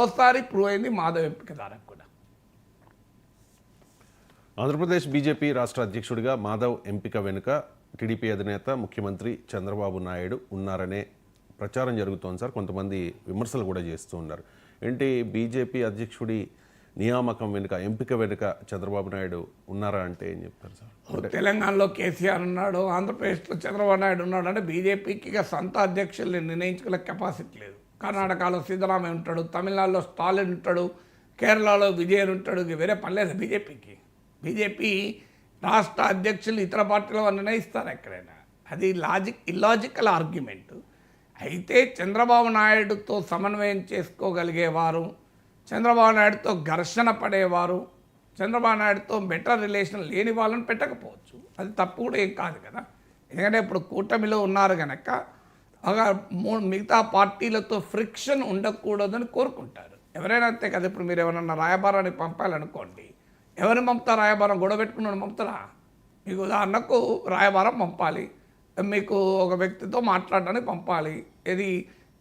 ఒకసారి ప్రూవ్ అయింది మాధవ్ ఎంపిక ద్వారా కూడా. ఆంధ్రప్రదేశ్ బీజేపీ రాష్ట్ర అధ్యక్షుడిగా మాధవ్ ఎంపిక వెనుక టీడీపీ అధినేత ముఖ్యమంత్రి చంద్రబాబు నాయుడు ఉన్నారనే ప్రచారం జరుగుతోంది సార్. కొంతమంది విమర్శలు కూడా చేస్తూ ఉన్నారు. ఏంటి బీజేపీ అధ్యక్షుడి నియామకం వెనుక, ఎంపిక వెనుక చంద్రబాబు నాయుడు ఉన్నారా అంటే ఏం చెప్తారు సార్? తెలంగాణలో కేసీఆర్ ఉన్నాడు, ఆంధ్రప్రదేశ్లో చంద్రబాబు నాయుడు ఉన్నాడు అంటే బీజేపీకి ఇక సొంత అధ్యక్షుల్ని నిర్ణయించుకునే కెపాసిటీ లేదు. కర్ణాటకలో సిద్ధరామయ్య ఉంటాడు, తమిళనాడులో స్టాలిన్ ఉంటాడు, కేరళలో విజయన్ ఉంటాడు. ఇక వేరే పని లేదు బీజేపీకి. బీజేపీ రాష్ట్ర అధ్యక్షులు ఇతర పార్టీల వాళ్ళు నిర్ణయిస్తారు ఎక్కడైనా. అది ఇల్లాజికల్ ఆర్గ్యుమెంట్. అయితే చంద్రబాబు నాయుడుతో సమన్వయం చేసుకోగలిగేవారు, చంద్రబాబు నాయుడుతో ఘర్షణ పడేవారు, చంద్రబాబు నాయుడుతో బెటర్ రిలేషన్ లేని వాళ్ళని పెట్టకపోవచ్చు. అది తప్పు కూడా ఏం కాదు కదా. ఎందుకంటే ఇప్పుడు కూటమిలో ఉన్నారు కనుక మిగతా పార్టీలతో ఫ్రిక్షన్ ఉండకూడదని కోరుకుంటారు. ఎవరైనా అంతే కదా. ఇప్పుడు మీరు ఎవరన్నా రాయబారాన్ని పంపాలనుకోండి, ఎవరిని పంపుతారు? రాయబారం గొడవ పెట్టుకున్నాడు పంపుతారా? మీకు ఉదాహరణకు రాయబారం పంపాలి, మీకు ఒక వ్యక్తితో మాట్లాడడానికి పంపాలి.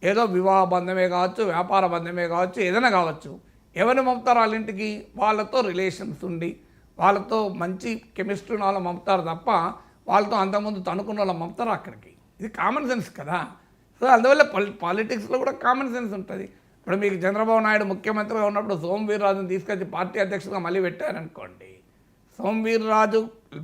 ఏదో వివాహ బంధమే కావచ్చు, వ్యాపార బంధమే కావచ్చు, ఏదైనా కావచ్చు. ఎవరిని పంపుతారు వాళ్ళ ఇంటికి? వాళ్ళతో రిలేషన్స్ ఉండి వాళ్ళతో మంచి కెమిస్ట్రీ ఉన్న వాళ్ళని పంపుతారు తప్ప వాళ్ళతో అంతకుముందు తనుకున్న వాళ్ళని పంపుతారు అక్కడికి. ఇది కామన్ సెన్స్ కదా. సో అందువల్ల పాలిటిక్స్లో కూడా కామన్ సెన్స్ ఉంటుంది. ఇప్పుడు మీకు చంద్రబాబు నాయుడు ముఖ్యమంత్రిగా ఉన్నప్పుడు సోమవీర్రాజుని తీసుకొచ్చి పార్టీ అధ్యక్షుడిగా మళ్ళీ పెట్టారనుకోండి. సోమవీర్రాజు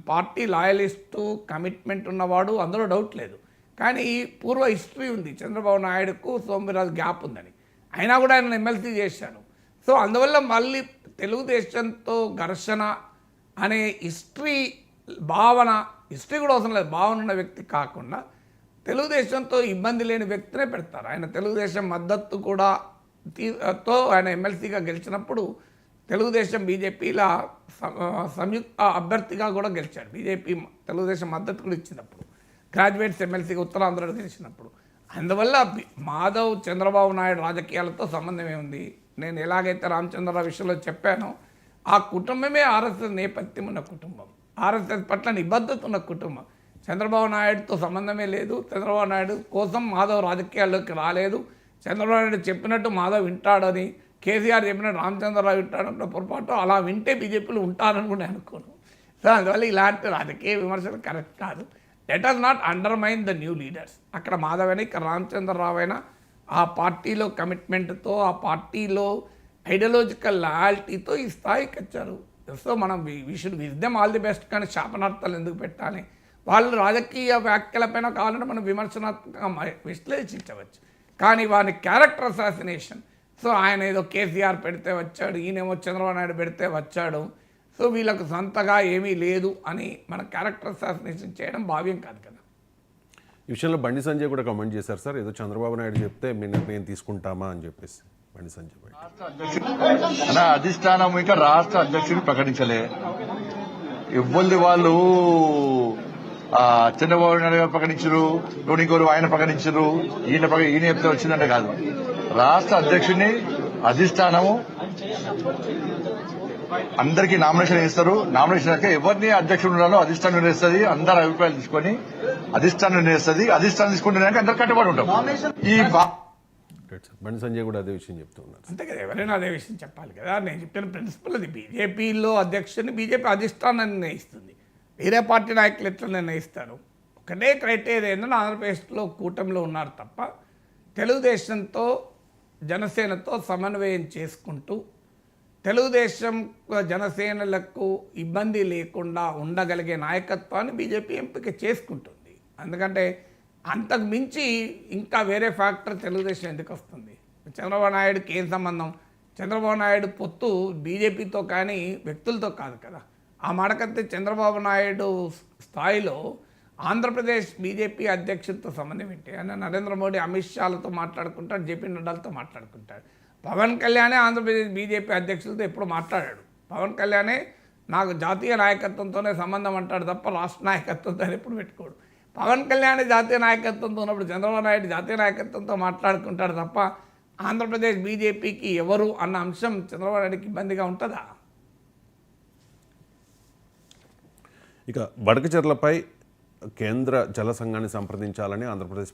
పార్టీ లాయలిస్టు, కమిట్మెంట్ ఉన్నవాడు, అందులో డౌట్ లేదు. కానీ పూర్వ హిస్టరీ ఉంది చంద్రబాబు నాయుడుకు సోమవీర్రాజు గ్యాప్ ఉందని. అయినా కూడా ఆయన ఎమ్మెల్సీ చేశాను. సో అందువల్ల మళ్ళీ తెలుగుదేశంతో ఘర్షణ అనే హిస్టరీ కూడా అవసరం లేదు. భావన ఉన్న వ్యక్తి కాకుండా తెలుగుదేశంతో ఇబ్బంది లేని వ్యక్తినే పెడతారు. ఆయన తెలుగుదేశం మద్దతు కూడా తో ఆయన ఎమ్మెల్సీగా గెలిచినప్పుడు తెలుగుదేశం బీజేపీల సంయుక్త అభ్యర్థిగా కూడా గెలిచాడు. బీజేపీ తెలుగుదేశం మద్దతు కూడా ఇచ్చినప్పుడు, గ్రాడ్యుయేట్స్ ఎమ్మెల్సీగా ఉత్తరాంధ్రలో గెలిచినప్పుడు. అందువల్ల మాధవ్ చంద్రబాబు నాయుడు రాజకీయాలతో సంబంధం ఏముంది? నేను ఎలాగైతే రామచంద్రరావు విషయంలో చెప్పానో, ఆ కుటుంబమే ఆర్ఎస్ఎస్ నేపథ్యం ఉన్న కుటుంబం, ఆర్ఎస్ఎస్ పట్ల నిబద్ధత ఉన్న కుటుంబం. చంద్రబాబు నాయుడుతో సంబంధమే లేదు. చంద్రబాబు నాయుడు కోసం మాధవ్ రాజకీయాల్లోకి రాలేదు. చంద్రబాబు నాయుడు చెప్పినట్టు మాధవ్ వింటాడని, కేసీఆర్ చెప్పినట్టు రామచంద్రరావు వింటాడంటే పొరపాటు. అలా వింటే బీజేపీలో ఉంటారని కూడా అనుకోను. సో అందువల్ల ఇలాంటి రాజకీయ విమర్శలు కరెక్ట్ కాదు. Let us not undermine the new leaders. అక్కడ మాధవ్ అయినా ఇక్కడ రామచంద్రరావు అయినా ఆ పార్టీలో కమిట్మెంట్తో, ఆ పార్టీలో ఐడియాలజికల్ లాయల్టీతో ఈ స్థాయికి వచ్చారు. సో మనం we should wish them all the best. కానీ శాపనార్థాలు ఎందుకు పెట్టాలి? వాళ్ళు రాజకీయ వ్యాఖ్యలపైన కావాలంటే మనం విమర్శనాత్మకంగా విశ్లేషించవచ్చు. కానీ వాని క్యారెక్టర్ అసాసినేషన్. సో ఆయన ఏదో కేసీఆర్ పెడితే వచ్చాడు, ఈయనేమో చంద్రబాబు నాయుడు పెడితే వచ్చాడు, సో వీళ్ళకు సొంతగా ఏమీ లేదు అని మన క్యారెక్టర్ అసాసినేషన్ చేయడం భావ్యం కాదు కదా. ఈ విషయంలో బండి సంజయ్ కూడా కమెంట్ చేశారు సార్. ఏదో చంద్రబాబు నాయుడు చెప్తే మీ నిర్ణయం తీసుకుంటామా అని చెప్పేసి బండి సంజయ్ అధిష్టానం ఇంకా రాష్ట్ర అధ్యక్షుడిని ప్రకటించలే. ఇవ్వండి వాళ్ళు చంద్రబాబు నాయుడు గారు ప్రకటించరు, ఇంకోరు ఆయన ప్రకటించరు, ఈయన చెప్తే వచ్చిందంటే కాదు. రాష్ట్ర అధ్యక్షుడిని అధిష్టానము అందరికీ నామినేషన్ ఇస్తారు. నామినేషన్ అయితే ఎవరిని అధ్యక్షుడు ఉండాలో అధిష్టానం నిర్ణయిస్తుంది. అందరి అభిప్రాయాలు తీసుకొని అధిష్టానం నిర్ణయిస్తుంది. అధిష్టానం తీసుకుంటే అందరు కట్టుబడి ఉంటాం. ఈ బండి సంజయ్ కూడా అదే విషయం చెప్తూ ఉన్నారు. అంతే కదా, ఎవరైనా అదే విషయం చెప్పాలి కదా. నేను చెప్పిన ప్రిన్సిపల్ అది. బీజేపీలో అధ్యక్షుడిని బీజేపీ అధిష్టానం నిర్ణయిస్తుంది. వేరే పార్టీ నాయకులు ఎట్లా నిర్ణయిస్తారు? ఒకటే క్రైటీరియా ఏంటంటే ఆంధ్రప్రదేశ్లో కూటమిలో ఉన్నారు తప్ప తెలుగుదేశంతో జనసేనతో సమన్వయం చేసుకుంటూ తెలుగుదేశం జనసేనలకు ఇబ్బంది లేకుండా ఉండగలిగే నాయకత్వాన్ని బీజేపీ ఎంపిక చేసుకుంటుంది. ఎందుకంటే అంతకు మించి ఇంకా వేరే ఫ్యాక్టర్ తెలుగుదేశం ఎందుకు వస్తుంది? చంద్రబాబు నాయుడుకి ఏం సంబంధం? చంద్రబాబు నాయుడు పొత్తు బీజేపీతో కానీ వ్యక్తులతో కాదు కదా. ఆ మడకత్తే చంద్రబాబు నాయుడు స్థాయిలో ఆంధ్రప్రదేశ్ బీజేపీ అధ్యక్షుడితో సంబంధం ఏంటి? ఆయన నరేంద్ర మోడీ, అమిత్ షాలతో మాట్లాడుకుంటాడు, జేపీ నడ్డాలతో మాట్లాడుకుంటాడు. పవన్ కళ్యాణే ఆంధ్రప్రదేశ్ బీజేపీ అధ్యక్షులతో ఎప్పుడు మాట్లాడాడు. పవన్ కళ్యాణే నాకు జాతీయ నాయకత్వంతోనే సంబంధం అంటాడు తప్ప రాష్ట్ర నాయకత్వంతో ఎప్పుడు పెట్టుకోడు. పవన్ కళ్యాణ్ జాతీయ నాయకత్వంతో ఉన్నప్పుడు చంద్రబాబు నాయుడు జాతీయ నాయకత్వంతో మాట్లాడుకుంటాడు తప్ప ఆంధ్రప్రదేశ్ బీజేపీకి ఎవరు అన్న అంశం చంద్రబాబు నాయుడుకి ఇబ్బందిగా ఉంటుందా? ఇక బడకచెర్లపై కేంద్ర జల సంఘాన్ని సంప్రదించాలని ఆంధ్రప్రదేశ్